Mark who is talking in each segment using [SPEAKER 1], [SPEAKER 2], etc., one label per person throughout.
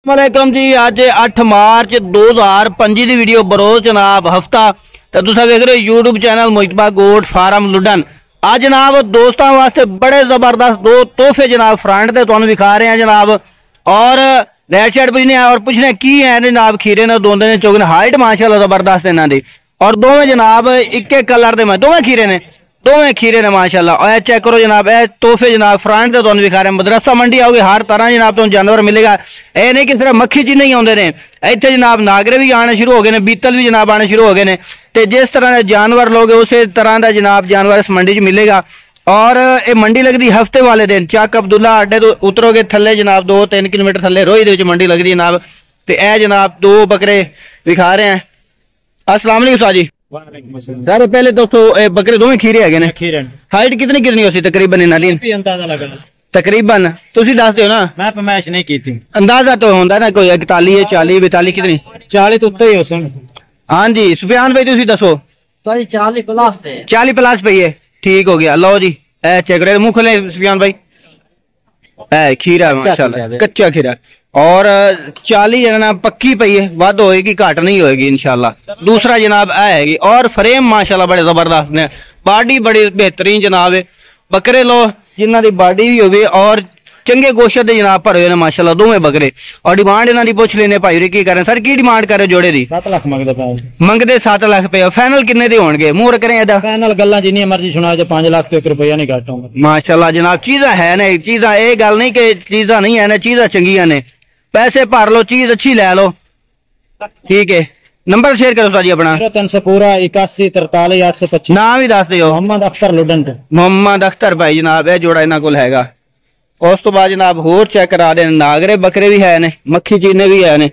[SPEAKER 1] वालेकुम जी। अज 8 मार्च 2025 की वीडियो बरोज जनाब हफ्ता तो तुम देख रहे हो यूट्यूब चैनल मुजतबा गोट फार्म लुडन। आज जनाब दोस्तों वास्ते बड़े जबरदस्त दो तोहफे जनाब फ्रंट से तुम दिखा रहे हैं जनाब, और रेड शर्ट पुछने और पुछने की है जनाब। खीरे ने दोंदे ने चोगने हाइट माशाल्लाह जबरदस्त इन्हों की, और दोवें जनाब एक एक कलर के मैं दोवें खीरे ने माशाल्लाह। और चेक करो जनाब ए तोहफे जनाब फ्रंट से तुम दिखा रहे हैं। मदरसा मंडी आओगे हर तरह जनाब तुम जानवर मिलेगा। यह नहीं कि सिर्फ मक्खी ची नहीं आते हैं, इतने जनाब नागरे भी आने शुरू हो गए हैं, बीतल भी जनाब आने शुरू हो गए हैं। तो जिस तरह के जानवर लोगे उस तरह का जनाब जानवर इस मंडी च मिलेगा। और ये मंडी लगती हफ्ते वाले दिन चक अब्दुल्ला अड्डे तो उतरोगे थले जनाब 2-3 किलोमीटर थले रोही दे मंडी लगती जनाब। तो यह जनाब दो बकरे दिखा रहे हैं। अस्सलाम वालेकुम साजी सर, पहले दोस्तों बकरे दोवें खीरे है ने, हाइट कितनी कितनी हो सी तकरीबन इन्हां दी?
[SPEAKER 2] अंदाजा लगा
[SPEAKER 1] तकरीबन तुसी दस दो ना,
[SPEAKER 2] मैं फरमाइश नहीं की थी।
[SPEAKER 1] अंदाजा तो होंदा ना कोई 41 40 42 कितनी
[SPEAKER 2] 40 तो उत्ते ही हो सन।
[SPEAKER 1] हाँ जी सुफियान भाई तुसी दसो।
[SPEAKER 2] 40 प्लस है,
[SPEAKER 1] 40 प्लस पई है, ठीक हो गया। लो जी ए चेक करे मुंह खोले सुफियान भाई। ए खीरा माशाल्लाह कच्चा खीरा, और 40 जना पक्की पई है, वध होएगी घट नहीं होएगी इंशाल्लाह। दूसरा जनाब है और फ्रेम माशाल्लाह बड़े जबरदस्त ने, बॉडी बड़ी बेहतरीन जनाब है। बकरे लो जिन्हों की बॉडी भी होगी और चंगे गोश्त के जनाब भरे हुए माशाल्लाह दोवें बकरे। और डिमांड इन्हों की पुछ लेने भाई की करें सर, की डिमांड करे जोड़े की?
[SPEAKER 2] 7 लाख
[SPEAKER 1] मंगते 7 लाख रुपया। फाइनल किन्ने दे होंगे मूंह करें?
[SPEAKER 2] फाइनल गल्लां जिन्नी मर्जी सुना जो 5 लाख तो 1 रुपया नहीं घट होगा
[SPEAKER 1] माशाल्लाह जनाब। चीज़ा है ना, चीज़ा ये गल नहीं कि चीज़ा नहीं है ना, चीज़ा चंगिया ने, पैसे भर लो चीज अच्छी लै लो, ठीक है। नंबर शेयर करो साजी अपना।
[SPEAKER 2] 0300 पूरा 81 43 825।
[SPEAKER 1] नाम भी दस दियो।
[SPEAKER 2] मोहम्मद अख्तर लुडन।
[SPEAKER 1] मोहम्मद अख्तर भाई जनाब, यह जोड़ा इन्हों को हैगा। उस तो बाद जनाब होर चेक करा दे, नागरे बकरे भी है ने, मक्खी चीने भी है ने।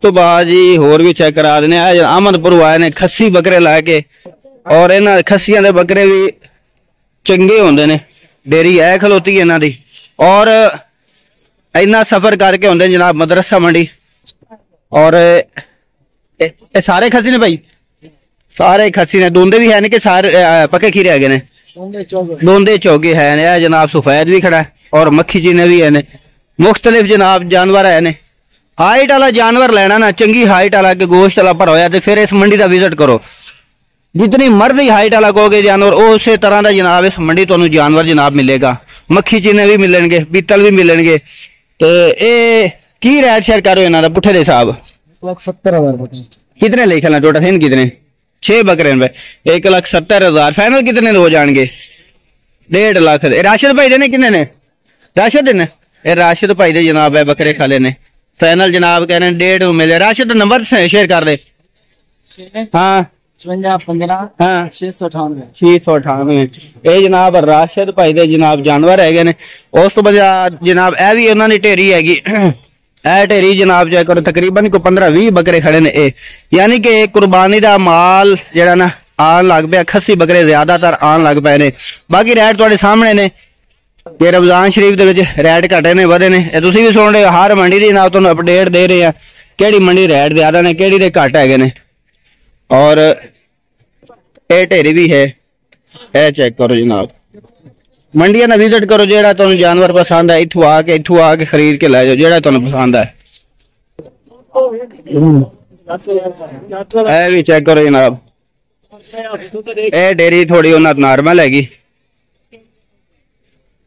[SPEAKER 1] तो बाद जी होर भी चेक करा देने। अहमदपुर आए ने खस्सी बकरे लैके, और इन्होंने खस्सियां दे बकरे भी चंगे होंदे ने। डेरी है खलोती है इन्हों की, और इन्ना सफर करके होंगे जनाब मदरसा मंडी। और ए सारे खस्सी ने भाई, सारे खस्सी ने। दोंदे भी है कि सारे पक्के खीरे है ने? दोंदे चौगे है जनाब। सफेद भी खड़ा है और मक्खी चीने भी है ने, मुख्तलिफ जनाब जानवर है ने। हाइट वाला जानवर लेना ना, चंगी हाइट वाला के गोश्त वाला भर होया, तो फिर इस मंडी का विजिट करो। जितनी मर्जी हाइट वाला कहोगे जानवर उस तरह का जनाब इस मंडी तुहानू जानवर जनाब मिलेगा। मक्खी चीने भी मिलणगे, बीतल भी मिलणगे। तो ये की रेट शेयर करो इन्हों का पुठे दे हिसाब?
[SPEAKER 2] 1,70,000।
[SPEAKER 1] कितने ले खेलना टोटल हैं कितने? 6 बकरे 1,70,000। फाइनल कितने हो जाएंगे? 1.5 लाख। राशिद भाई देने कितने ने? राशिद ने राशिद भाई दे जनाब है बकरे खाले ने। फाइनल जनाब कह रहे 1.5 मिले। राशिद नंबर शेयर कर दे। हाँ
[SPEAKER 2] 55
[SPEAKER 1] हाँ
[SPEAKER 2] 698
[SPEAKER 1] ये जनाब राशिद भाई दे जनाब जानवर है ने। उस तो बाद जनाब ए भी उन्होंने ढेरी हैगी। ए ढेरी जनाब चेक करो, तकरीबन को 15-20 बकरे खड़े ने। यानी कि कुर्बानी का माल जरा ना आन लग पाया, खस्सी बकरे ज्यादातर आन लग पाए ने। बाकी रेट थोड़े सामने ने, ये रमजान शरीफ के रेट घटे ने वधे ने। तुम भी सुन रहे हो हर मंडी की जनाब तुम अपडेट दे रहे हैं, कि मंडी रेट ज्यादा ने कि घट है। और ये ढेरी भी है, ये चेक करो जनाब। मंडिया ना विजिट करो, जेड़ा तुम जानवर पसंद है इथू आके खरीद के लै जाओ, जेड़ा तुम पसंद है। ये भी चेक करो जनाब, ये डेयरी थोड़ी नॉर्मल हैगी।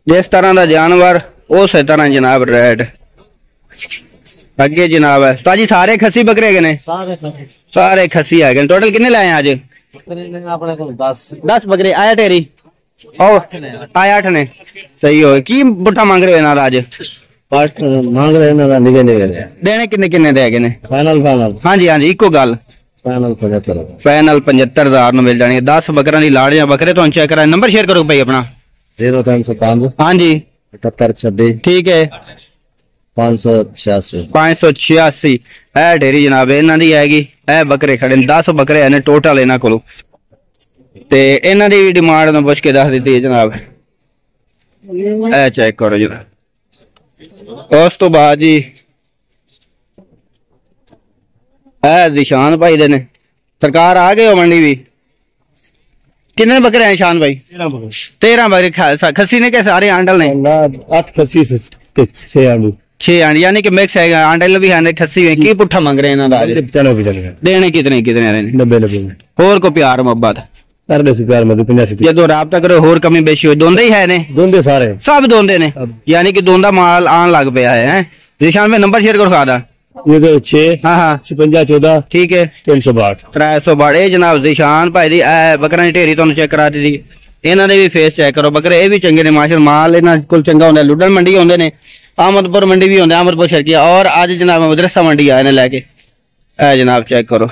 [SPEAKER 1] जिस तरह का जानवर उस तरह जनाब रेट अगे जनाब है। ताजी सारे खस्सी बकरे है? सारे खस्सी है। टोटल कितने लाए आज? 10 बकरे। आया ढेरी आया 8 ने। सही हो की बुट्ठा मांग रहे हो इन्हों आज?
[SPEAKER 2] मांग रहे
[SPEAKER 1] देने किन्ने दे है?
[SPEAKER 2] फाइनल
[SPEAKER 1] हाँ जी हाँ जी इको गल,
[SPEAKER 2] फाइनल
[SPEAKER 1] 75,000 मिल जानी। 10 बकरा की लाड़ियां बकरे तो चेक करा। नंबर शेयर करो भाई अपना।
[SPEAKER 2] 0305
[SPEAKER 1] हाँ जी
[SPEAKER 2] 7826 ठीक
[SPEAKER 1] है
[SPEAKER 2] 586
[SPEAKER 1] है ढेरी जनाब इन्हों की हैगी। ए बकरे खड़े 10 बकरे है टोटल इन्हों को। इन्हों की भी डिमांड पुछ के दस दी है जनाब। ए चेक करो जनाब। उस तो बाद जी है दिशान भाई दे ने। सरकार आ गए हो मंडी भी? कितने बकरे हैं शान भाई? 13 बकरे। खस्सी ने क्या सारे आंडल ने?
[SPEAKER 2] 8 खस्सी 6 आंडू
[SPEAKER 1] 6 आंड यानी कि मिक्स है, आंडल भी है खस्सी है। की पुट्ठा मंग रहे हैं ना? देने कितने कितने रहे? 90 होर को प्यार मोहब्बत
[SPEAKER 2] प्यार मतलब 85
[SPEAKER 1] जो राबता करो होर कमी बेशी हो दोंदे ही है ने?
[SPEAKER 2] दोंदे सारे
[SPEAKER 1] सब दोंदे ने यानी कि दोंदा माल आन लग पाया है। निशान में नंबर शेयर करो खादा।
[SPEAKER 2] ये तो 6
[SPEAKER 1] हाँ
[SPEAKER 2] 56 14
[SPEAKER 1] ठीक है
[SPEAKER 2] 362
[SPEAKER 1] 362। ये जनाब दिशान भाई दी बकरा ढेरी तुहानू चेक करा दी। इन्हां दे भी फेस चेक करो, बकरे ये भी चंगे ने माशाअल्लाह। माल इन्हां कोल चंगा हुंदा। लुडन मंडी होंदे ने, अहमदपुर मंडी भी होंदे, अहमदपुर शर्किया और अज जनाब मदरसा मंडी आए ने लैके। ए जनाब चेक करो।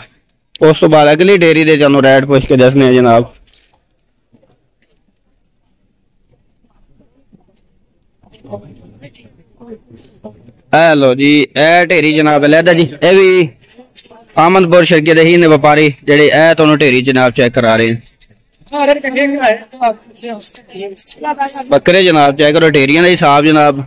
[SPEAKER 1] उस तो बाद अगली डेयरी दे तुहानू रेट पुछ के दसने जनाब। हेलो जी ए ढेरी जनाब लैदा जी। ये भी अहमदपुर शर्किया दे ही ने व्यापारी जेड़े ए तुहानू ढेरी जनाब चेक करा रहे हैं। बकरे जनाब चेक करो, ढेरियां दा हिसाब जनाब।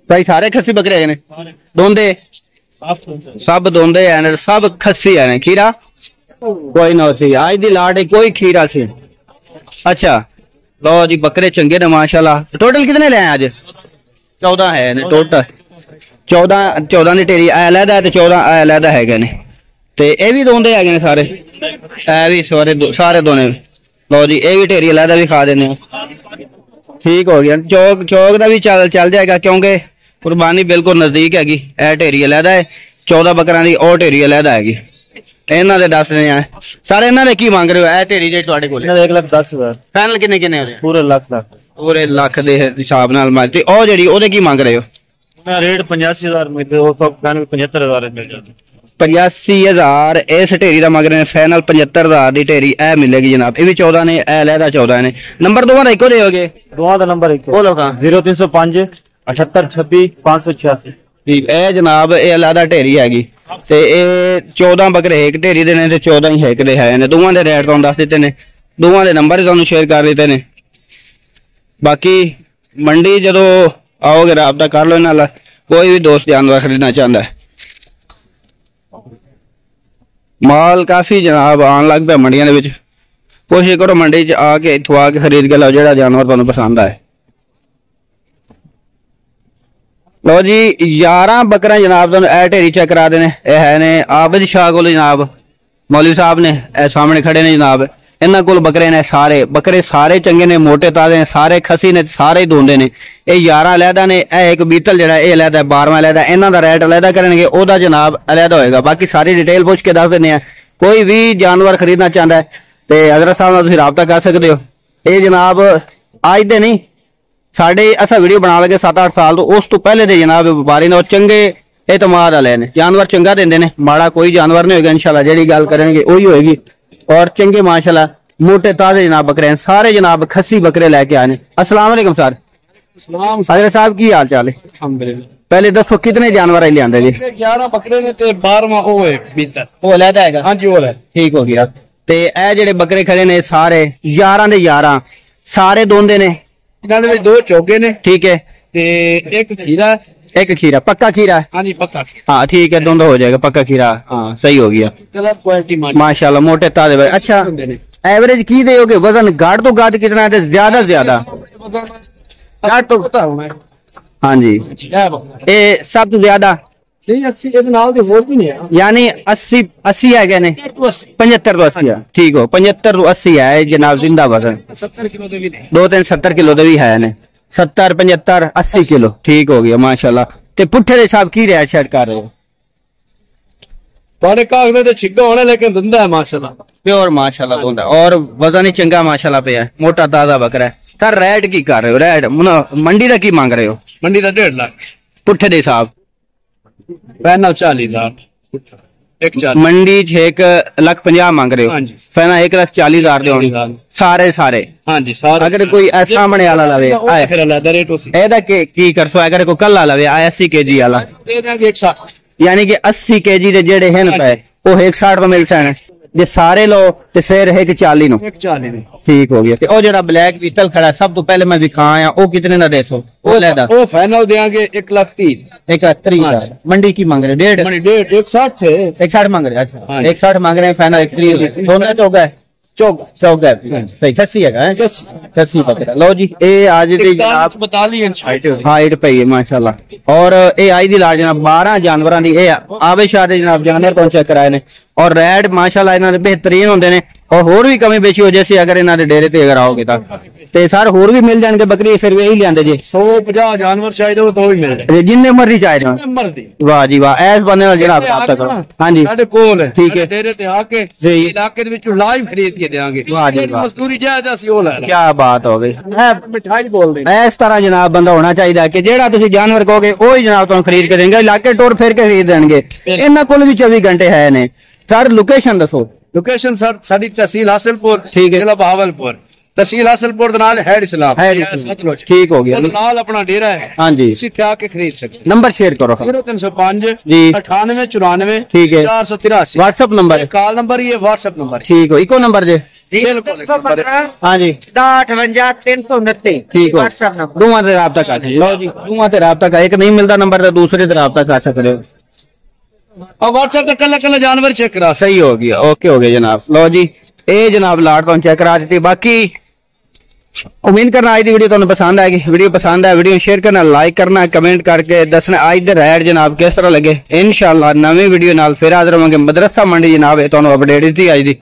[SPEAKER 1] भाई सारे खस्सी बकरे है ने? दोंदे सब दोंदे है, सब खस्सी है। खीरा कोई ना सी आज दी लाट है, कोई खीरा सी। अच्छा लो जी बकरे चंगे ने माशाल्लाह। टोटल कितने ले आए आज? 14 है ने टोटल। 14 ने ढेरी अलहदा है तो 14 अलहदा है ने। ते ये भी दोंदे है सारे? ए भी सारे दोने। लो जी ये भी ढेरी अलहदा भी खा देने। ठीक हो गया। चौक का भी चल जाएगा क्योंकि कुर्बानी बिल्कुल नजदीक हैगी। ए ढेरी अलहदा है 14 बकरा दी, और ढेरी अलहदा हैगी। इन्हां दे दस ने सारे। इन्हां दे की मांग रहे हो? ए ढेरी जे तुहाडे कोल
[SPEAKER 2] 1,10,000
[SPEAKER 1] फाइनल किन्ने किन्ने हो?
[SPEAKER 2] पूरे लाख
[SPEAKER 1] पूरे लाख दे हिसाब नाल मार ते ओ जेडी ओदे की मांग रहे हो?
[SPEAKER 2] मैं रेट 85,000 में ते वो सब 75,000 मिल जाते।
[SPEAKER 1] 85,000 इस ढेरी का मंग रहे हैं। फाइनल 75,000 की ढेरी ए मिलेगी जनाब। ये भी 14 ने, ए लहदा 14 ने। नंबर दोवां दा इको दोगे?
[SPEAKER 2] दोवां दा नंबर इको। बोलो कहां? 0305 78 26 586।
[SPEAKER 1] ठीक है जनाब ये अलहदा ढेरी हैगी ते ये 14 बकरे एक ढेरी दे ने ते 14 ही एक दे है ने। दोवां दे रेट तुहानू दस दित्ते ने, दोवां दे नंबर तुहानू शेयर कर दित्ते ने। बाकी मंडी जदों आओगे राबता कर लो इन्हां नाल। कोई भी दोस्त जानवर खरीदना चाहता है। माल काफी जनाब आन लग पे मंडियां दे विच। कोशिश करो मंडी च आके इत्थों आके खरीद के लो जेड़ा जानवर तुहानू पसंद आए। लो जी 11 बकरा जनाब तुहानू ए ढेरी चेक करा देने। ए है ने आबिद शाह कोल जनाब, मौलवी साहब ने ए सामने खड़े ने जनाब। इन्हां कोल बकरे ने सारे, बकरे सारे चंगे ने, मोटे ताजे ने, सारे खसी ने, सारे ही दोंदे ने। ये 11 अलहदा ने। ए एक बीतल जेड़ा ये अलहदा है, 12वां अलहदा। इन्हां दा रेट अलहदा करनगे, ओदा जनाब अलहदा होएगा। बाकी सारी डिटेल पुछ के दस देने हैं। कोई भी जानवर खरीदना चाहता है तो हजरत साहब नाल तुसीं राबता कर सकते हो। ये जनाब अज दे नहीं, साढ़े असा वीडियो बना लगे 7-8 साल तो उस तो पहले दे जनाब व्यापारी ने, और चंगे एतमाद वाले ने। जानवर चंगा देंदे ने, माड़ा कोई जानवर नहीं होगा इंशाल्लाह। जेड़ी गल करेंगे वही होएगी। और चंगे माशाल्लाह मोटे ताजे जनाब बकरे हैं सारे। जनाब खस्सी बकरे लेके आए। अस्सलाम वालेकुम सर। हजरत साहब की हाल चाल है? पहले दसो कितने जानवर लिया जी?
[SPEAKER 2] 11 बकरे ने ते 12वां ओ है भीतर।
[SPEAKER 1] वो अलहदा है?
[SPEAKER 2] हां जी वो है।
[SPEAKER 1] ठीक हो गया। ते ए जेड़े बकरे खड़े ने सारे 11 दे 11 सारे दोंदे ने।
[SPEAKER 2] इन्हां दे विच 2 चौगे ने।
[SPEAKER 1] ठीक है।
[SPEAKER 2] ते एक खीरा,
[SPEAKER 1] एक खीरा पक्का खीरा है?
[SPEAKER 2] हाँ जी पक्का खीरा।
[SPEAKER 1] हाँ ठीक है, दोनों हो जाएगा पक्का खीरा। हाँ सही हो गया।
[SPEAKER 2] कलर क्वालिटी
[SPEAKER 1] माशाल्लाह मोटे ताजे। अच्छा एवरेज की दोगे? वजन गाढ़ तो गाढ़ कितना है? ज्यादा से ज्यादा
[SPEAKER 2] गाढ़ तो पता होना है।
[SPEAKER 1] हाँ जी ये सब तो ज्यादा
[SPEAKER 2] 80
[SPEAKER 1] यानी 80 है क्या? 75 तो 80 है। ठीक हो 75 तो 80 है जनाब जिंदा वजन।
[SPEAKER 2] 70 किलो भी नहीं,
[SPEAKER 1] 2-3 किलो भी है ने। 70 75 80 किलो। ठीक हो गया माशाल्लाह। ते पुट्ठे दे साहब की रेट शेट कर रहे हो?
[SPEAKER 2] पाने कागज ते छिग्गा होना लेकिन धंधा है माशाल्लाह
[SPEAKER 1] प्योर माशाल्लाह धंधा। और वजन ही चंगा माशाल्लाह पे है, मोटा ताजा बकरा है। सर रेट की कर रहे हो? रेट मंडी का की मांग रहे हो?
[SPEAKER 2] मंडी का 1.5 लाख
[SPEAKER 1] पुट्ठे दे साहब।
[SPEAKER 2] पैनल 40 लाख एक 40
[SPEAKER 1] मंडी 1,50,000 मांग रहे हो?
[SPEAKER 2] हाँ जी।
[SPEAKER 1] फैना 1,40,000 दे सारे सारे।
[SPEAKER 2] हाँ जी सारे।
[SPEAKER 1] अगर कोई सामने वाला लवे
[SPEAKER 2] फिर अलग रेट उसी
[SPEAKER 1] एदा की करसो? अगर कोई कल लवे 80 kg वाला
[SPEAKER 2] 160
[SPEAKER 1] यानी कि 80 kg दे जेड़े हैं पे वो 160 में मिल सकते हैं। जे सारे लो तो फिर 140 नो
[SPEAKER 3] 140 में
[SPEAKER 1] ठीक हो गया। और जरा ब्लैक बीटल खड़ा सब तो पहले मैं दिखाया वो कितने का देसो वो ले दा
[SPEAKER 3] वो फाइनल देंगे 1,30,000
[SPEAKER 1] 1,30,000 मंडी की मांग रहे 1.5
[SPEAKER 3] मनी 160 है
[SPEAKER 1] 160 मांग रहे अच्छा
[SPEAKER 3] हाँ।
[SPEAKER 1] 160 मांग रहे हैं फाइनल 1,30,000 दोनों चौका है चौका है सही खस्सी है खस्सी पकड़ा लो जी ये आज दी जनाब
[SPEAKER 3] 42 इंच हाइट है
[SPEAKER 1] हाइट पई है माशाल्लाह। और ये आई दी लाज जनाब 12 जानवरां दी ये आवे शाह जनाब जानवर तो चेक कराए ने और रेड माशाल्लाह इन्हां दे बेहतरीन होंदे ने और होर भी कमी बेशी हो जैसी अगर इन्हां दे डेरे ते अगर आओगे ते सर होर भी मिल जाएंगे बकरी फिर यही लियांदे जी
[SPEAKER 3] 150 जानवर चाहिए वो तो भी मिल जाए
[SPEAKER 1] जिन्ने मर्जी चाहिए
[SPEAKER 3] मर्जी
[SPEAKER 1] वाह जी वाह ऐस बंदे नाल जनाब राब्ता करो हाँ जी
[SPEAKER 3] ਸਾਡੇ ਕੋਲ ਹੈ
[SPEAKER 1] ठीक है
[SPEAKER 3] डेरे ते आके
[SPEAKER 1] जी।
[SPEAKER 3] इलाके ਦੇ ਵਿੱਚੋਂ ਲਾਈਵ ਖਰੀਦ ਕੇ ਦੇਾਂਗੇ
[SPEAKER 1] ਵਾਹ ਜੀ ਵਾਹ।
[SPEAKER 3] ਮਜ਼ਦੂਰੀ ਜਾਇਜ਼ ਅਸੀਂ ਉਹ ਲੈ
[SPEAKER 1] क्या बात हो गई
[SPEAKER 3] ਮਿਠਾਈ ਬੋਲਦੇ
[SPEAKER 1] इस तरह जनाब बंदा होना चाहिए कि जेड़ा तुसी जानवर कहोगे वही जनाब तुम खरीद के देंगे इलाके टूर फिर के खरीद देंगे इन्हां कोल भी 24 घंटे है ने सर लोकेशन दसो
[SPEAKER 3] लोकेशन सर साडी तहसील हासिलपुर
[SPEAKER 1] ठीक है।
[SPEAKER 3] जिला बहावलपुर तहसील हासिलपुर ਦੇ ਨਾਲ ਹੈਡ ਇਸਲਾਮ ਸਤਲੁਜ
[SPEAKER 1] ठीक हो गया
[SPEAKER 3] ਉਹਦੇ ਨਾਲ ਆਪਣਾ ਡੇਰਾ ਹੈ
[SPEAKER 1] हाँ जी
[SPEAKER 3] ਤੁਸੀਂ ਇੱਥੇ ਆ ਕੇ ਖਰੀਦ ਸਕਦੇ
[SPEAKER 1] नंबर शेयर करो
[SPEAKER 3] 0305
[SPEAKER 1] जी।
[SPEAKER 3] 9894
[SPEAKER 1] ठीक है।
[SPEAKER 3] 483
[SPEAKER 1] व्हाट्सएप नंबर है
[SPEAKER 3] कॉल नंबर ये व्हाट्सएप नंबर
[SPEAKER 1] ठीक हो इको नंबर जे
[SPEAKER 3] बिल्कुल
[SPEAKER 1] हाँ जी
[SPEAKER 4] 58
[SPEAKER 1] ठीक हो
[SPEAKER 4] व्हाट्सएप नंबर
[SPEAKER 1] दूआ से राब्ता कर लो जी दूआ से राब्ता का एक नहीं मिलता नंबर तो दूसरे से राब्ता कर सकते हो
[SPEAKER 3] और व्हाट्सएप पे कल कल जानवर चेक करा
[SPEAKER 1] सही हो गया ओके हो गया जनाब लो जी ए जनाब लाट तुम चेक करा दी बाकी उम्मीद करना आज की वीडियो तुम्हें पसंद आएगी वीडियो पसंद है वीडियो शेयर करना लाइक करना कमेंट करके दसना आज दे रेड जनाब किस तरह लगे इंशाल्लाह नवी वीडियो नाल फिर हाजिर होवांगे मदरसा मंडी जनाब तुम्हें अपडेट दी आज दी